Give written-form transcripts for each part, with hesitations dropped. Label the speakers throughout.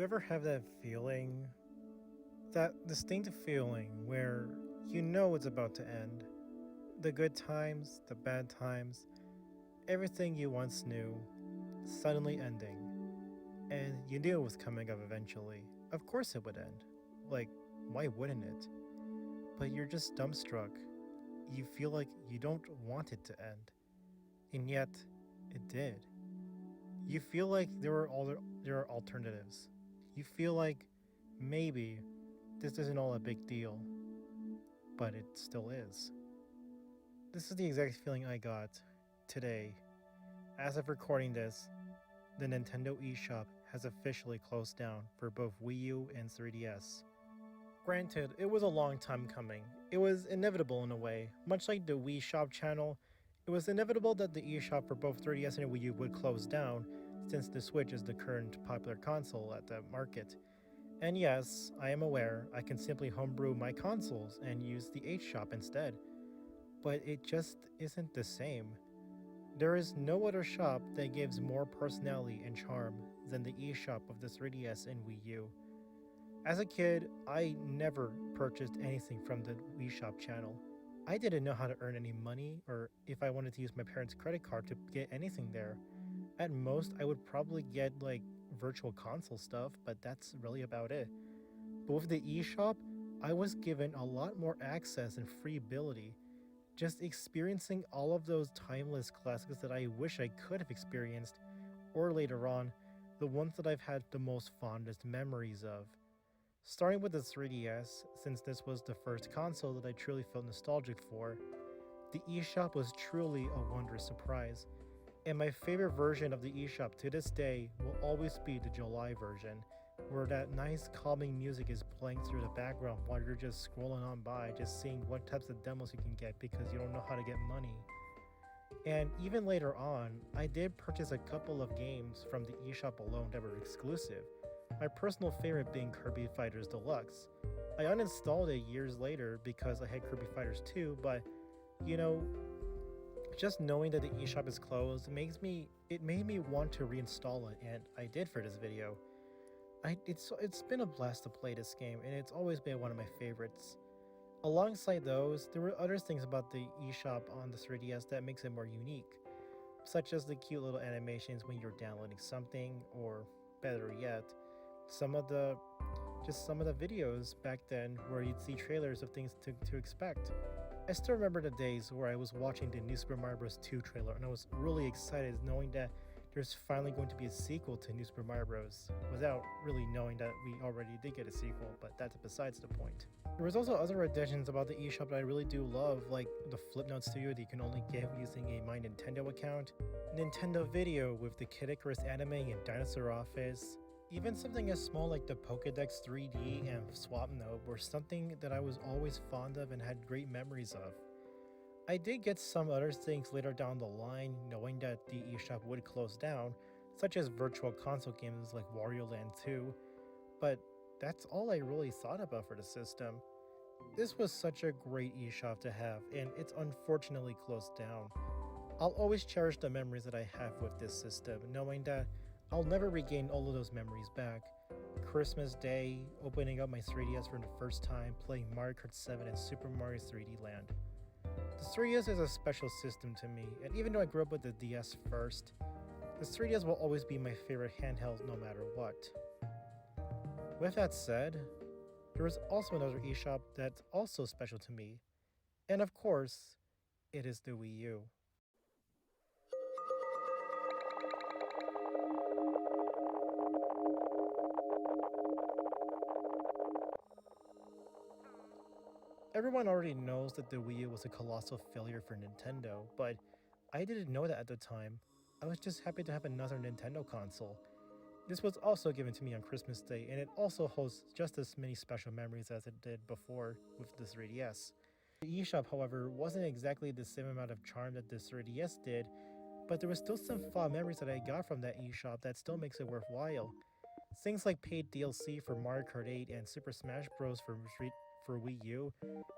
Speaker 1: you ever have that feeling, that distinct feeling where you know it's about to end? The good times, the bad times, everything you once knew, suddenly ending. And you knew it was coming up eventually. Of course it would end. Like, why wouldn't it? But you're just dumbstruck. You feel like you don't want it to end. And yet, it did. You feel like there are alternatives. You feel like maybe this isn't all a big deal, but it still is. This is the exact feeling I got today. As of recording this, the Nintendo eShop has officially closed down for both Wii U and 3DS. Granted, it was a long time coming. It was inevitable in a way. Much like the Wii Shop channel, it was inevitable that the eShop for both 3DS and Wii U would close down, since the Switch is the current popular console at the market. And yes, I am aware I can simply homebrew my consoles and use the eShop instead. But it just isn't the same. There is no other shop that gives more personality and charm than the eShop of the 3DS and Wii U. As a kid, I never purchased anything from the Wii Shop channel. I didn't know how to earn any money or if I wanted to use my parents' credit card to get anything there. At most, I would probably get like virtual console stuff, but that's really about it. But with the eShop, I was given a lot more access and free ability. Just experiencing all of those timeless classics that I wish I could have experienced, or later on, the ones that I've had the most fondest memories of. Starting with the 3DS, since this was the first console that I truly felt nostalgic for, the eShop was truly a wondrous surprise. And my favorite version of the eShop to this day will always be the July version, where that nice calming music is playing through the background while you're just scrolling on by, just seeing what types of demos you can get because you don't know how to get money. And even later on, I did purchase a couple of games from the eShop alone that were exclusive, my personal favorite being Kirby Fighters Deluxe. I uninstalled it years later because I had Kirby Fighters 2, but you know, just knowing that the eShop is closed made me want to reinstall it, and I did for this video. It's been a blast to play this game, and it's always been one of my favorites. Alongside those, there were other things about the eShop on the 3DS that makes it more unique, such as the cute little animations when you're downloading something, or better yet, some of the videos back then where you'd see trailers of things to expect. I still remember the days where I was watching the new Super Mario Bros. 2 trailer and I was really excited knowing that there's finally going to be a sequel to New Super Mario Bros. Without really knowing that we already did get a sequel, but that's besides the point. There was also other additions about the eShop that I really do love, like the Flipnote Studio that you can only get using a My Nintendo account, Nintendo Video with the Kid Icarus anime and Dinosaur Office, even something as small like the Pokédex 3D and SwapNote were something that I was always fond of and had great memories of. I did get some other things later down the line, knowing that the eShop would close down, such as virtual console games like Wario Land 2, but that's all I really thought about for the system. This was such a great eShop to have, and it's unfortunately closed down. I'll always cherish the memories that I have with this system, knowing that I'll never regain all of those memories back. Christmas Day, opening up my 3DS for the first time, playing Mario Kart 7 and Super Mario 3D Land. The 3DS is a special system to me, and even though I grew up with the DS first, the 3DS will always be my favorite handheld no matter what. With that said, there is also another eShop that's also special to me, and of course, it is the Wii U. Everyone already knows that the Wii U was a colossal failure for Nintendo, but I didn't know that at the time. I was just happy to have another Nintendo console. This was also given to me on Christmas Day, and it also holds just as many special memories as it did before with the 3DS. The eShop, however, wasn't exactly the same amount of charm that the 3DS did, but there was still some fond memories that I got from that eShop that still makes it worthwhile. Things like paid DLC for Mario Kart 8 and Super Smash Bros. For Wii U,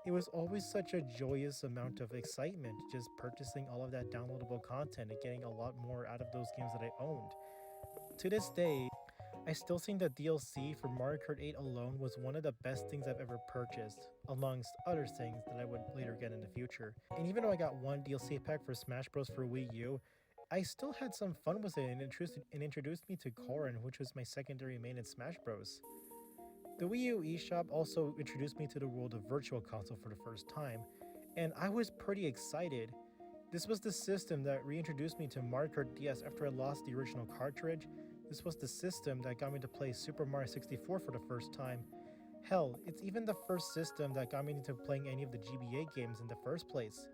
Speaker 1: it was always such a joyous amount of excitement just purchasing all of that downloadable content and getting a lot more out of those games that I owned. To this day, I still think the DLC for Mario Kart 8 alone was one of the best things I've ever purchased, amongst other things that I would later get in the future. And even though I got one DLC pack for Smash Bros. For Wii U, I still had some fun with it and introduced me to Corrin, which was my secondary main in Smash Bros. The Wii U eShop also introduced me to the world of Virtual Console for the first time, and I was pretty excited. This was the system that reintroduced me to Mario Kart DS after I lost the original cartridge. This was the system that got me to play Super Mario 64 for the first time. Hell, it's even the first system that got me into playing any of the GBA games in the first place.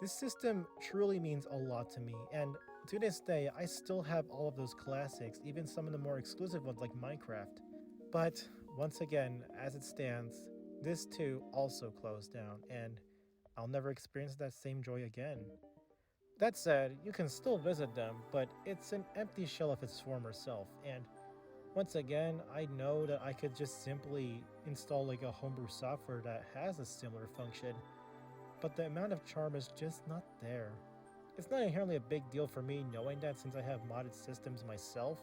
Speaker 1: This system truly means a lot to me, and to this day, I still have all of those classics, even some of the more exclusive ones like Minecraft. But once again, as it stands, this too also closed down, and I'll never experience that same joy again. That said, you can still visit them, but it's an empty shell of its former self, and once again, I know that I could just simply install like a homebrew software that has a similar function, but the amount of charm is just not there. It's not inherently a big deal for me knowing that since I have modded systems myself,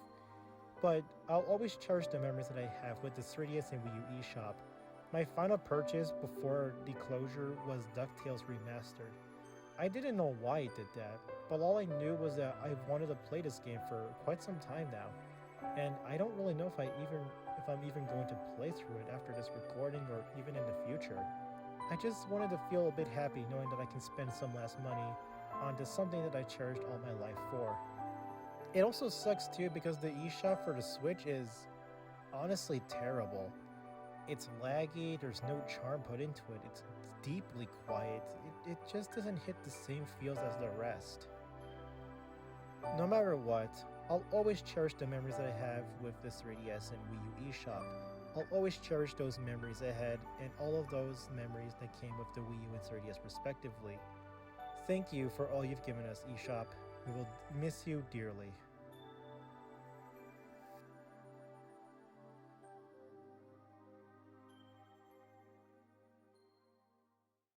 Speaker 1: but I'll always cherish the memories that I have with the 3DS and Wii U eShop. My final purchase before the closure was DuckTales Remastered. I didn't know why it did that, but all I knew was that I wanted to play this game for quite some time now, and I don't really know if I'm even going to play through it after this recording or even in the future. I just wanted to feel a bit happy knowing that I can spend some last money onto something that I cherished all my life for. It also sucks too because the eShop for the Switch is honestly terrible. It's laggy, there's no charm put into it, it's deeply quiet, it just doesn't hit the same feels as the rest. No matter what, I'll always cherish the memories that I have with the 3DS and Wii U eShop. I'll always cherish those memories I had and all of those memories that came with the Wii U and 3DS respectively. Thank you for all you've given us, eShop. We will miss you dearly.